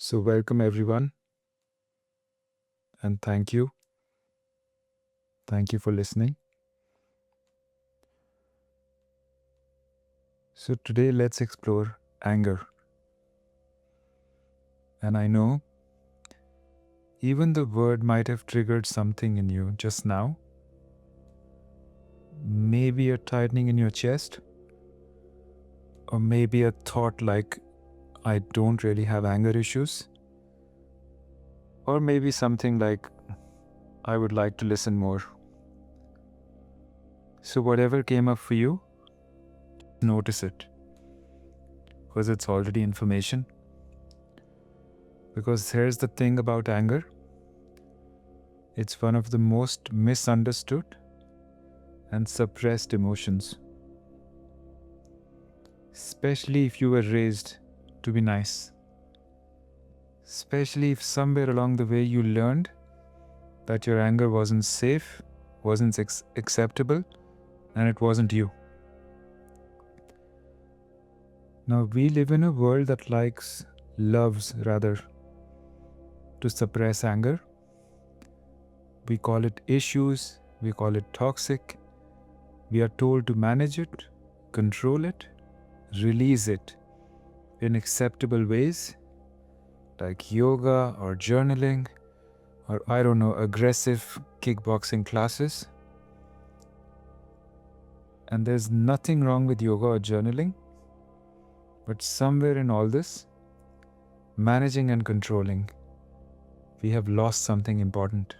So, welcome everyone, and thank you. Thank you for listening. So, today let's explore anger. And I know even the word might have triggered something in you just now. Maybe a tightening in your chest, or maybe a thought like, I don't really have anger issues, or maybe something like, I would like to listen more. So, whatever came up for you, notice it because it's already information. Because here's the thing about anger, it's one of the most misunderstood and suppressed emotions, especially if you were raised to be nice, especially if somewhere along the way you learned that your anger wasn't safe, wasn't acceptable, and it wasn't you. Now, we live in a world that loves rather, to suppress anger. We call it issues, we call it toxic. We are told to manage it, control it, release it in acceptable ways like yoga or journaling or aggressive kickboxing classes. And there's nothing wrong with yoga or journaling, but somewhere in all this, managing and controlling, we have lost something important.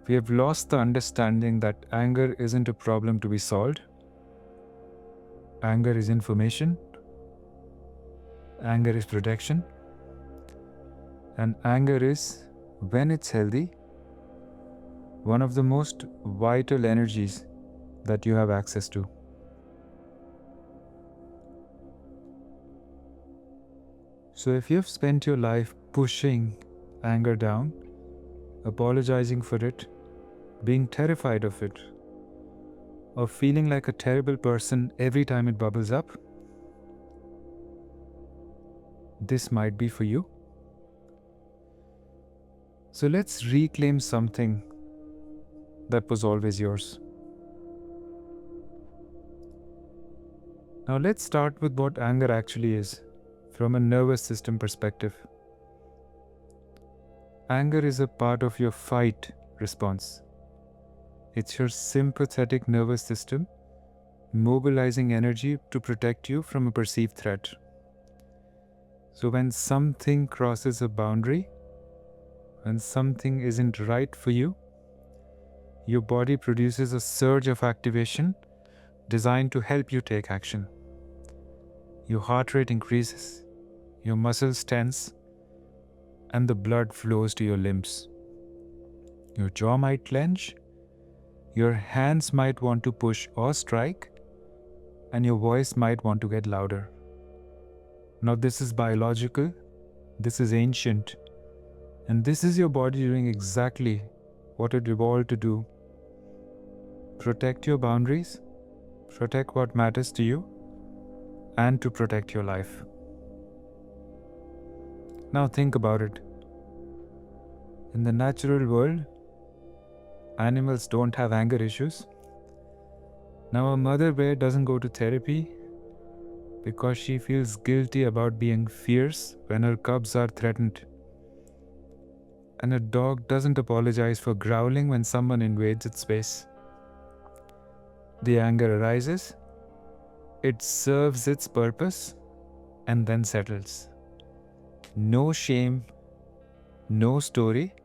We have lost the understanding that anger isn't a problem to be solved. Anger is information. Anger is protection. And anger is, when it's healthy, one of the most vital energies that you have access to. So if you've spent your life pushing anger down, apologizing for it, being terrified of it, or feeling like a terrible person every time it bubbles up, this might be for you. So let's reclaim something that was always yours. Now let's start with what anger actually is from a nervous system perspective. Anger is a part of your fight response. It's your sympathetic nervous system mobilizing energy to protect you from a perceived threat. So when something crosses a boundary, when something isn't right for you, your body produces a surge of activation designed to help you take action. Your heart rate increases, your muscles tense, and the blood flows to your limbs. Your jaw might clench, your hands might want to push or strike, and your voice might want to get louder. Now, this is biological, this is ancient, and this is your body doing exactly what it evolved to do. Protect your boundaries, protect what matters to you, and to protect your life. Now think about it. In the natural world, animals don't have anger issues. Now a mother bear doesn't go to therapy because she feels guilty about being fierce when her cubs are threatened. And a dog doesn't apologize for growling when someone invades its space. The anger arises, it serves its purpose, and then settles. No shame, no story,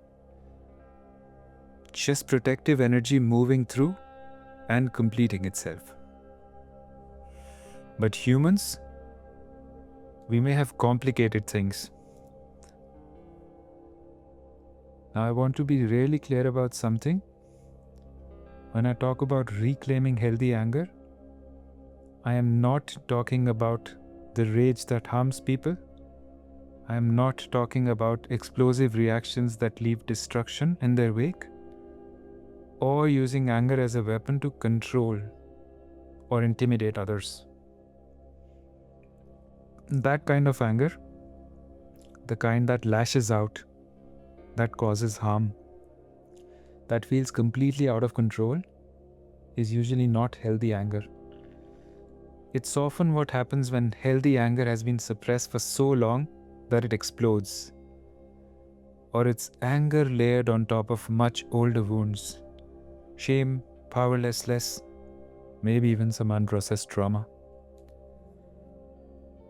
just protective energy moving through and completing itself. But humans, we may have complicated things. Now I want to be really clear about something. When I talk about reclaiming healthy anger, I am not talking about the rage that harms people. I am not talking about explosive reactions that leave destruction in their wake, or using anger as a weapon to control or intimidate others. That kind of anger, the kind that lashes out, that causes harm, that feels completely out of control, is usually not healthy anger. It's often what happens when healthy anger has been suppressed for so long that it explodes. Or it's anger layered on top of much older wounds. Shame, powerlessness, maybe even some unprocessed trauma.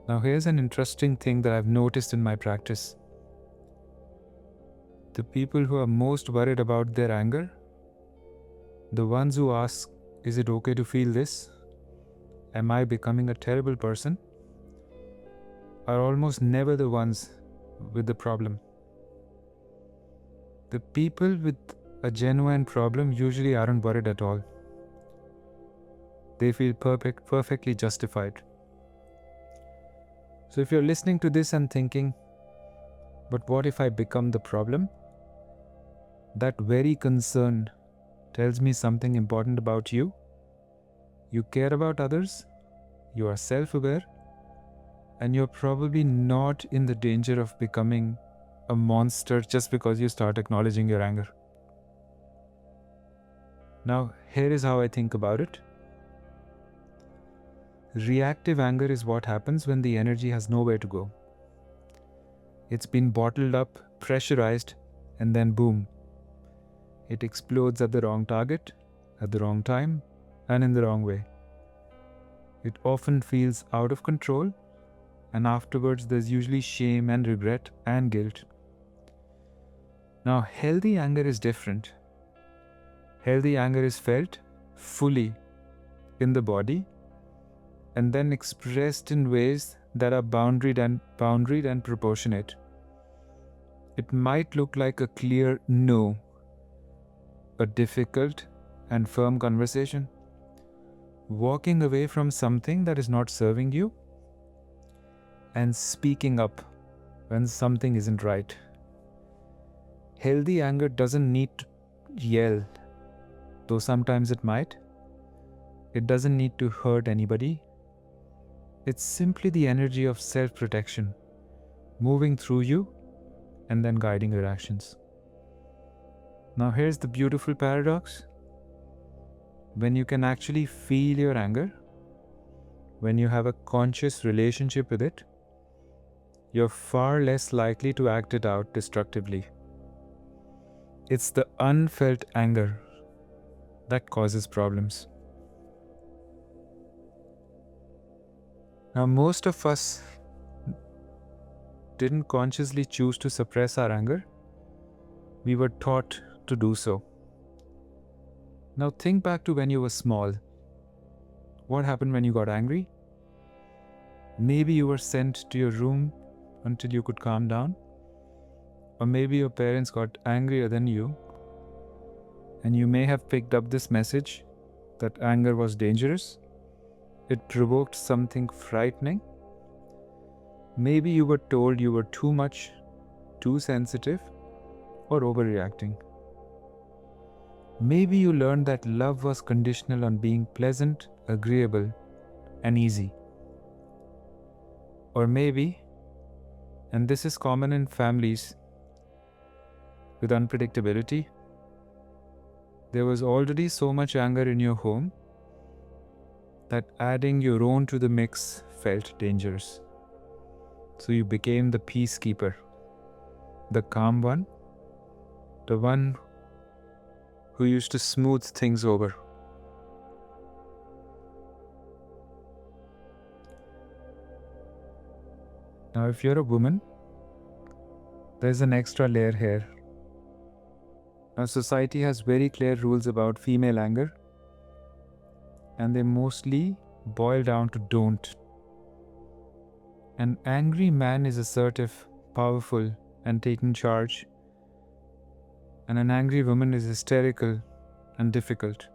Now here's an interesting thing that I've noticed in my practice. The people who are most worried about their anger, the ones who ask, is it okay to feel this? Am I becoming a terrible person? Are almost never the ones with the problem. The people with a genuine problem usually aren't worried at all. They feel perfectly justified. So if you're listening to this and thinking, but what if I become the problem? That very concern tells me something important about you. You care about others, you are self-aware, and you're probably not in the danger of becoming a monster just because you start acknowledging your anger. Now, here is how I think about it. Reactive anger is what happens when the energy has nowhere to go. It's been bottled up, pressurized, and then boom. It explodes at the wrong target, at the wrong time, and in the wrong way. It often feels out of control, and afterwards there's usually shame and regret and guilt. Now, healthy anger is different. Healthy anger is felt fully in the body and then expressed in ways that are boundaried and proportionate. It might look like a clear no, a difficult and firm conversation, walking away from something that is not serving you, and speaking up when something isn't right. Healthy anger doesn't need to yell, though sometimes it might. It doesn't need to hurt anybody. It's simply the energy of self-protection, moving through you and then guiding your actions. Now here's the beautiful paradox. When you can actually feel your anger, when you have a conscious relationship with it, you're far less likely to act it out destructively. It's the unfelt anger that causes problems. Now, most of us didn't consciously choose to suppress our anger. We were taught to do so. Now, think back to when you were small. What happened when you got angry? Maybe you were sent to your room until you could calm down. Or maybe your parents got angrier than you, and you may have picked up this message that anger was dangerous. It provoked something frightening. Maybe you were told you were too much, too sensitive, or overreacting. Maybe you learned that love was conditional on being pleasant, agreeable, and easy. Or maybe, and this is common in families with unpredictability, there was already so much anger in your home that adding your own to the mix felt dangerous. So you became the peacekeeper, the calm one, the one who used to smooth things over. Now, if you're a woman, there's an extra layer here. Now, society has very clear rules about female anger, and they mostly boil down to don't. An angry man is assertive, powerful, and taking charge, and an angry woman is hysterical and difficult.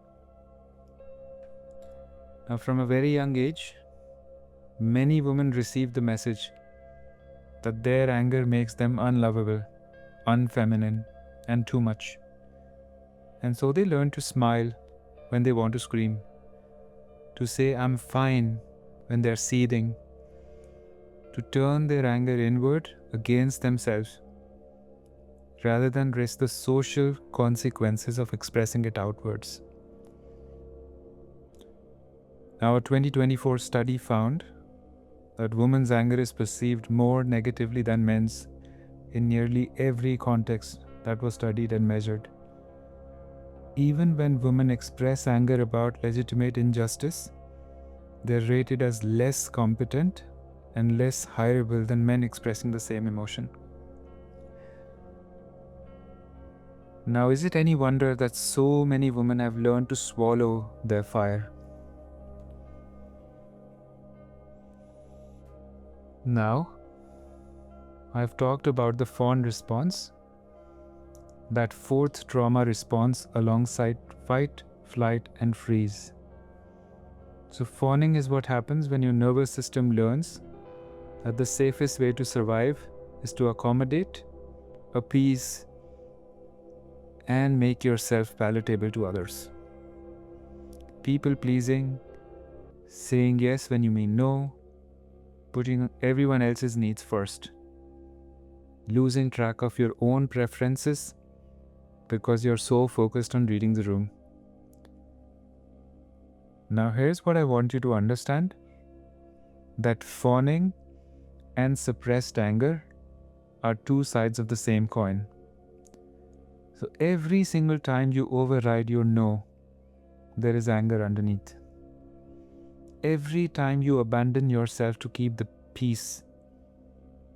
Now, from a very young age, many women receive the message that their anger makes them unlovable, unfeminine, and too much. And so they learn to smile when they want to scream, to say I'm fine when they're seething, to turn their anger inward against themselves rather than risk the social consequences of expressing it outwards. Now, a 2024 study found that women's anger is perceived more negatively than men's in nearly every context that was studied and measured. Even when women express anger about legitimate injustice, they're rated as less competent and less hireable than men expressing the same emotion. Now, is it any wonder that so many women have learned to swallow their fire? Now, I've talked about the fawn response, that fourth trauma response alongside fight, flight, and freeze. So fawning is what happens when your nervous system learns that the safest way to survive is to accommodate, appease, and make yourself palatable to others. People pleasing, saying yes when you mean no, putting everyone else's needs first, losing track of your own preferences because you're so focused on reading the room. Now here's what I want you to understand, that fawning and suppressed anger are two sides of the same coin. So every single time you override your no, there is anger underneath. Every time you abandon yourself to keep the peace,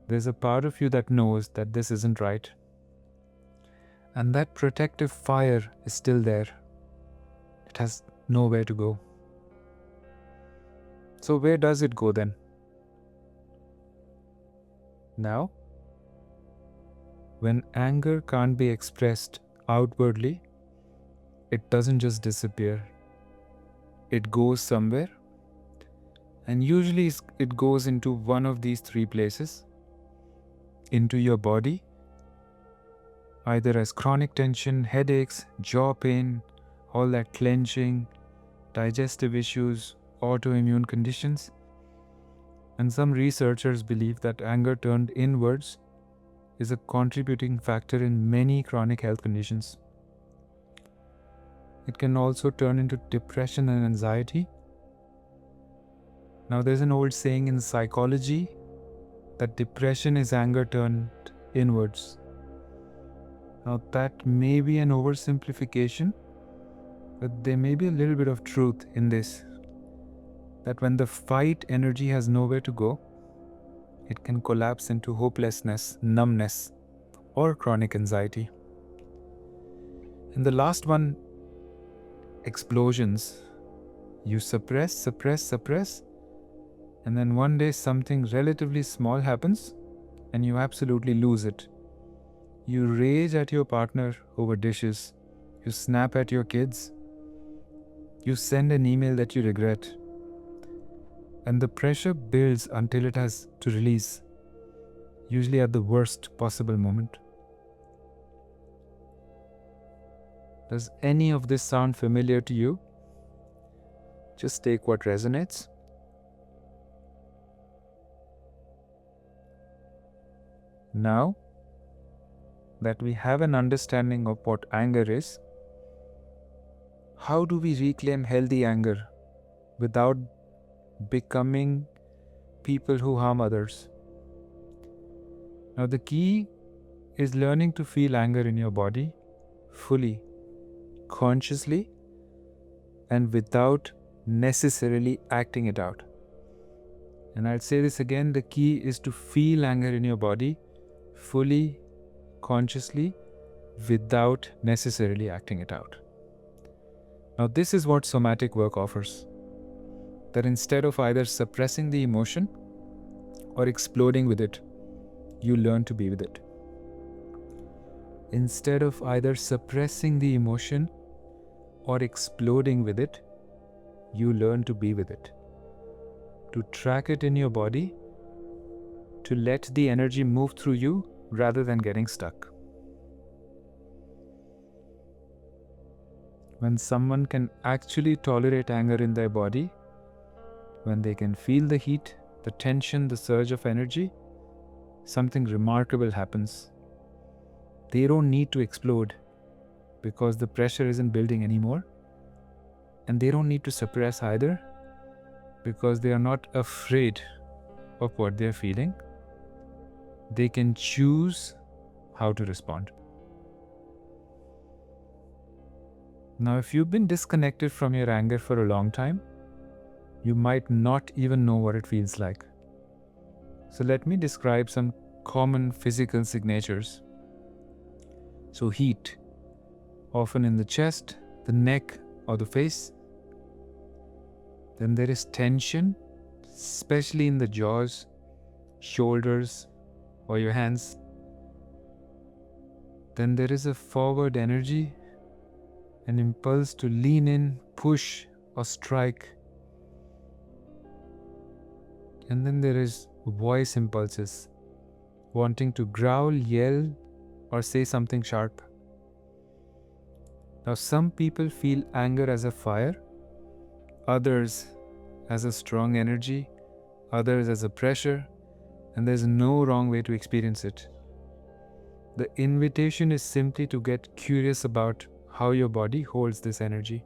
there's a part of you that knows that this isn't right. And that protective fire is still there. It has nowhere to go. So where does it go then? Now, when anger can't be expressed outwardly, it doesn't just disappear. It goes somewhere, and usually it goes into one of these three places: into your body, either as chronic tension, headaches, jaw pain, all that clenching, digestive issues, autoimmune conditions. And some researchers believe that anger turned inwards is a contributing factor in many chronic health conditions. It can also turn into depression and anxiety. Now, there's an old saying in psychology that depression is anger turned inwards. Now, that may be an oversimplification, but there may be a little bit of truth in this. That when the fight energy has nowhere to go, it can collapse into hopelessness, numbness, or chronic anxiety. And the last one, explosions. You suppress, and then one day something relatively small happens and you absolutely lose it. You rage at your partner over dishes. You snap at your kids. You send an email that you regret. And the pressure builds until it has to release, usually at the worst possible moment. Does any of this sound familiar to you? Just take what resonates. Now that we have an understanding of what anger is, how do we reclaim healthy anger without becoming people who harm others? Now, the key is learning to feel anger in your body fully, consciously, and without necessarily acting it out. And I'll say this again, the key is to feel anger in your body fully, consciously, without necessarily acting it out. Now, this is what somatic work offers. That instead of either suppressing the emotion or exploding with it, you learn to be with it. Instead of either suppressing the emotion or exploding with it, you learn to be with it. To track it in your body, to let the energy move through you rather than getting stuck. When someone can actually tolerate anger in their body, when they can feel the heat the tension, the surge of energy, something remarkable happens. They don't need to explode because the pressure isn't building anymore. And they don't need to suppress either because they are not afraid of what they're feeling. They can choose how to respond. Now, if you've been disconnected from your anger for a long time, you might not even know what it feels like. So let me describe some common physical signatures. So heat, often in the chest, the neck, or the face. Then there is tension, especially in the jaws, shoulders, or your hands. Then there is a forward energy, an impulse to lean in, push, or strike. And then there is voice impulses, wanting to growl, yell, or say something sharp. Now, some people feel anger as a fire, others as a strong energy, others as a pressure, and there's no wrong way to experience it. The invitation is simply to get curious about how your body holds this energy.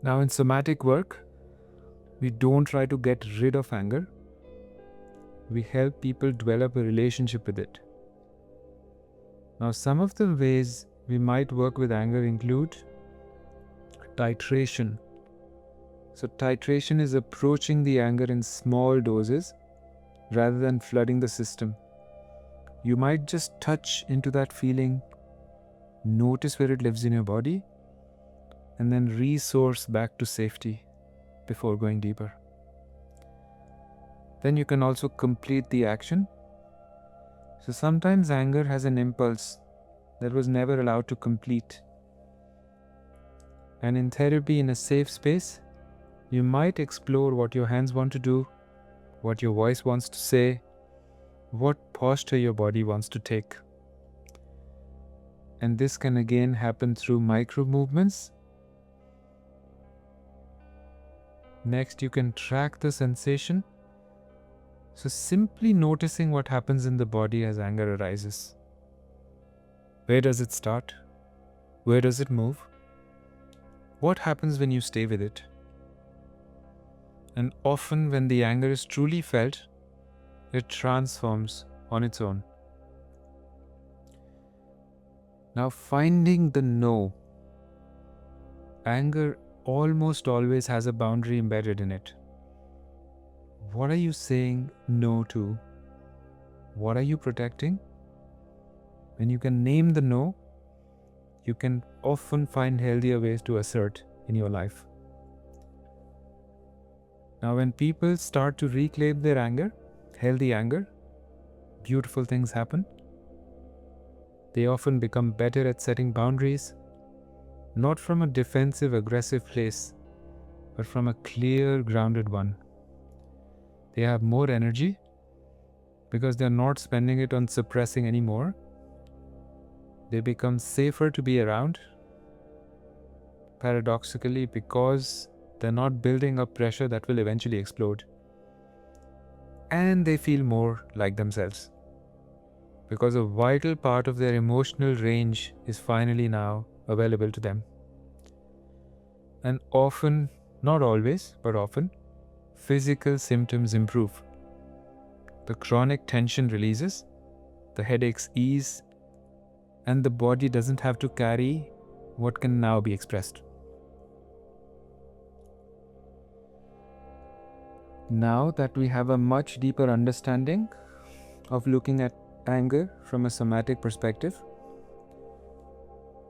Now, in somatic work, we don't try to get rid of anger. We help people develop a relationship with it. Now, some of the ways we might work with anger include titration. So, titration is approaching the anger in small doses rather than flooding the system. You might just touch into that feeling, notice where it lives in your body, and then resource back to safety before going deeper. Then you can also complete the action. So sometimes anger has an impulse that was never allowed to complete. And in therapy, in a safe space, you might explore what your hands want to do, what your voice wants to say, what posture your body wants to take. And this can again happen through micro movements. Next, you can track the sensation. So simply noticing what happens in the body as anger arises. Where does it start? Where does it move? What happens when you stay with it? And often when the anger is truly felt, it transforms on its own. Now, finding the no. Anger almost always has a boundary embedded in it. What are you saying no to? What are you protecting? When you can name the no, you can often find healthier ways to assert in your life. Now, when people start to reclaim their anger, healthy anger, beautiful things happen. They often become better at setting boundaries, not from a defensive, aggressive place, but from a clear, grounded one. They have more energy because they're not spending it on suppressing anymore. They become safer to be around, paradoxically, because they're not building up pressure that will eventually explode. And they feel more like themselves because a vital part of their emotional range is finally now available to them. And often, not always, but often, physical symptoms improve. The chronic tension releases, the headaches ease, and the body doesn't have to carry what can now be expressed. Now that we have a much deeper understanding of looking at anger from a somatic perspective,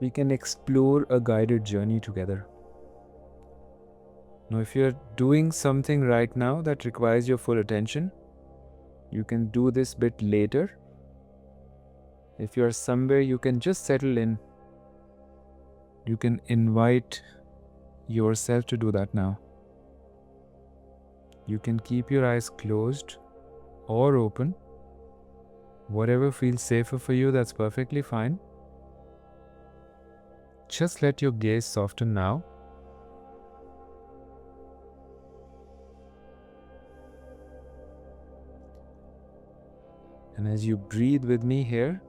we can explore a guided journey together. Now, if you're doing something right now that requires your full attention, you can do this bit later. If you're somewhere you can just settle in, you can invite yourself to do that now. You can keep your eyes closed or open. Whatever feels safer for you, that's perfectly fine. Just let your gaze soften now. And as you breathe with me here,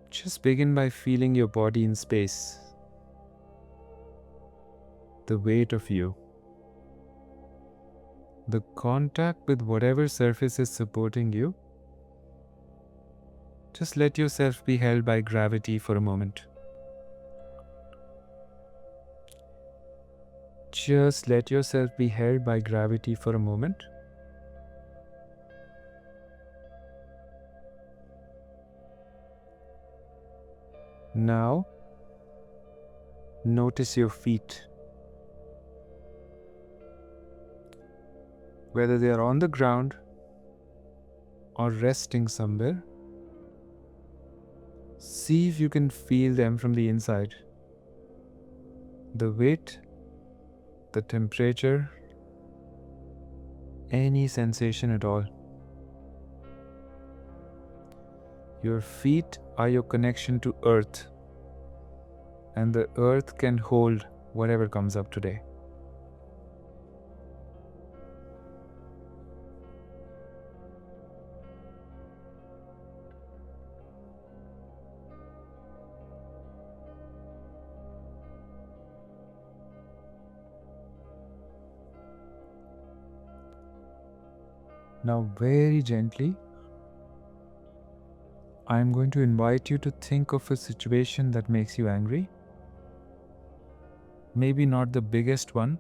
just begin by feeling your body in space, the weight of you, the contact with whatever surface is supporting you. Just let yourself be held by gravity for a moment. Just let yourself be held by gravity for a moment. Now, notice your feet. Whether they are on the ground or resting somewhere, see if you can feel them from the inside. The weight, the temperature, any sensation at all. Your feet are your connection to earth, and the earth can hold whatever comes up today. Now, very gently, I am going to invite you to think of a situation that makes you angry. Maybe not the biggest one.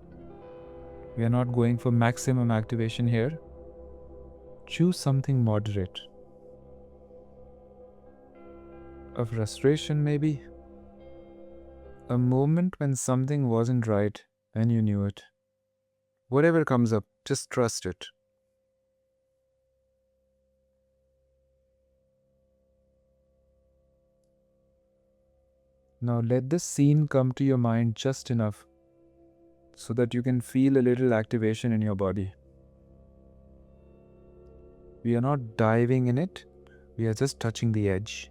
We are not going for maximum activation here. Choose something moderate. A frustration, maybe. A moment when something wasn't right and you knew it. Whatever comes up, just trust it. Now let the scene come to your mind just enough so that you can feel a little activation in your body. We are not diving in it, we are just touching the edge.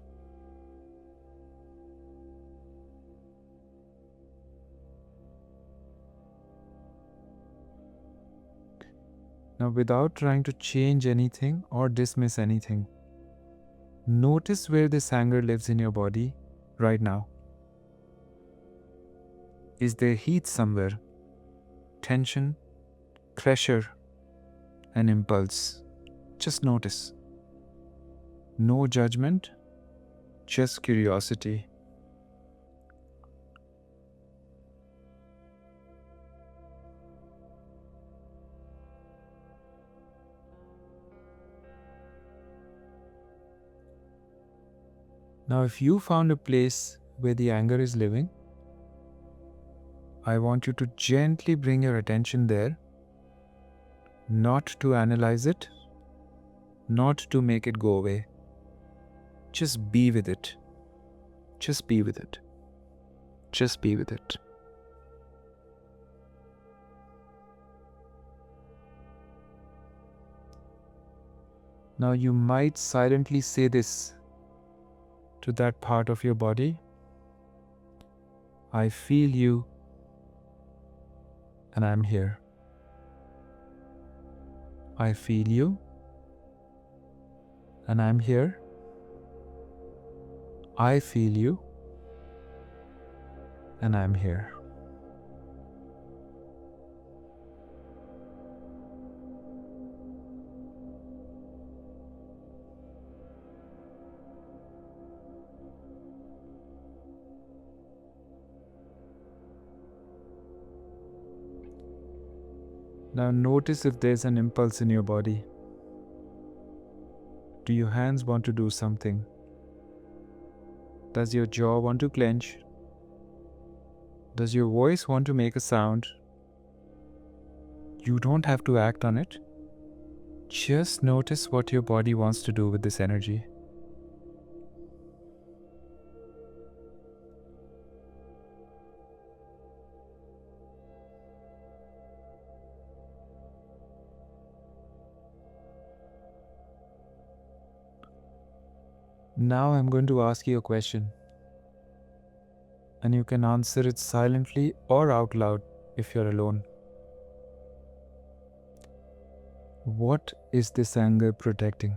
Now, without trying to change anything or dismiss anything, notice where this anger lives in your body right now. Is there heat somewhere? Tension, pressure, an impulse? Just notice. No judgment, just curiosity. Now, if you found a place where the anger is living, I want you to gently bring your attention there, not to analyze it, not to make it go away. Just be with it. Just be with it. Just be with it. Now you might silently say this to that part of your body. I feel you, and I'm here. I feel you, and I'm here. I feel you, and I'm here. Now notice if there's an impulse in your body. Do your hands want to do something? Does your jaw want to clench? Does your voice want to make a sound? You don't have to act on it. Just notice what your body wants to do with this energy. Now I'm going to ask you a question, and you can answer it silently or out loud if you're alone. What is this anger protecting?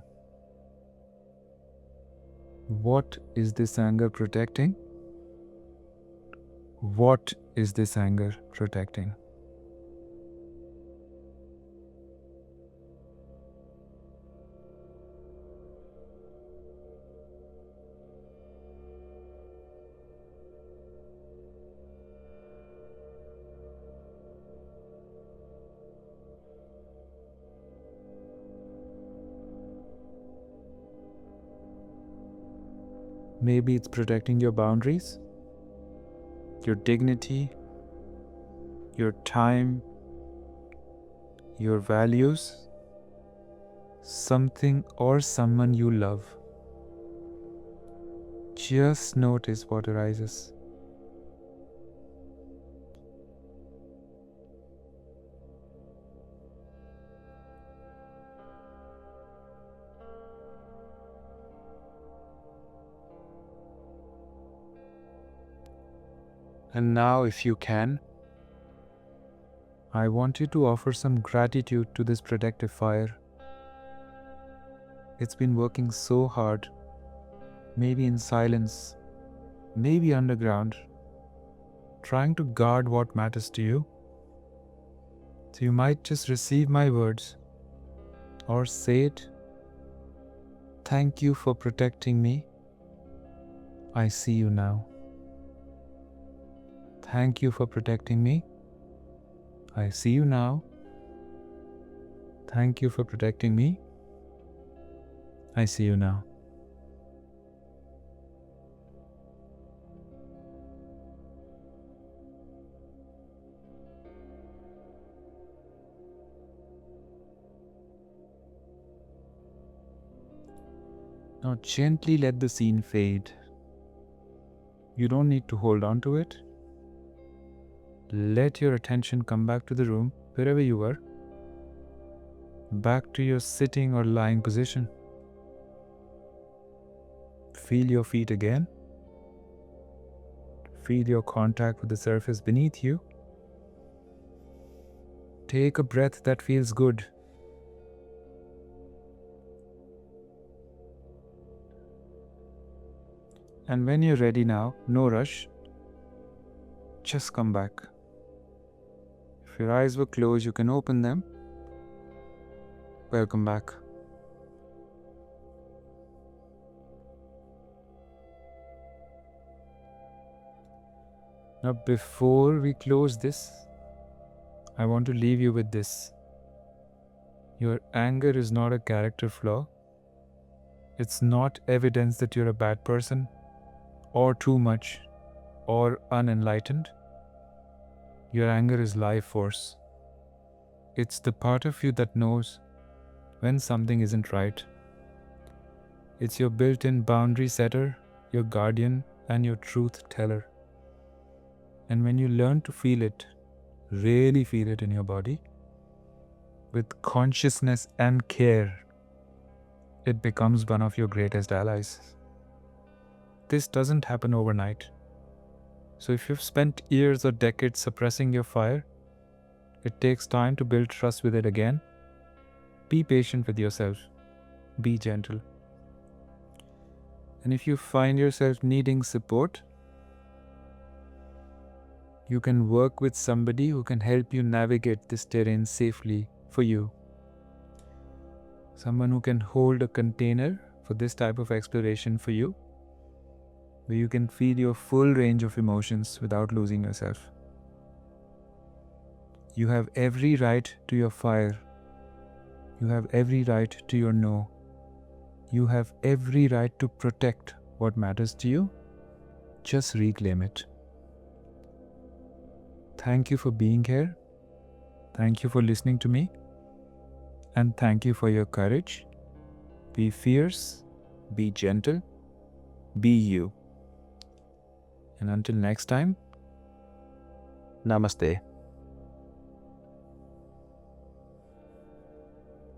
What is this anger protecting? What is this anger protecting? Maybe it's protecting your boundaries, your dignity, your time, your values, something or someone you love. Just notice what arises. And now, if you can, I want you to offer some gratitude to this protective fire. It's been working so hard, maybe in silence, maybe underground, trying to guard what matters to you. So you might just receive my words or say it. Thank you for protecting me. I see you now. Thank you for protecting me. I see you now. Thank you for protecting me. I see you now. Now gently let the scene fade. You don't need to hold on to it. Let your attention come back to the room, wherever you were, back to your sitting or lying position. Feel your feet again. Feel your contact with the surface beneath you. Take a breath that feels good. And when you're ready now, no rush, just come back. If your eyes were closed, you can open them. Welcome back. Now, before we close this, I want to leave you with this. Your anger is not a character flaw. It's not evidence that you're a bad person, or too much, or unenlightened. Your anger is life force. It's the part of you that knows when something isn't right. It's your built-in boundary setter, your guardian, and your truth teller. And when you learn to feel it, really feel it in your body, with consciousness and care, it becomes one of your greatest allies. This doesn't happen overnight. So if you've spent years or decades suppressing your fire, it takes time to build trust with it again. Be patient with yourself. Be gentle. And if you find yourself needing support, you can work with somebody who can help you navigate this terrain safely for you. Someone who can hold a container for this type of exploration for you, where you can feel your full range of emotions without losing yourself. You have every right to your fire. You have every right to your no. You have every right to protect what matters to you. Just reclaim it. Thank you for being here. Thank you for listening to me. And thank you for your courage. Be fierce. Be gentle. Be you. And until next time, Namaste.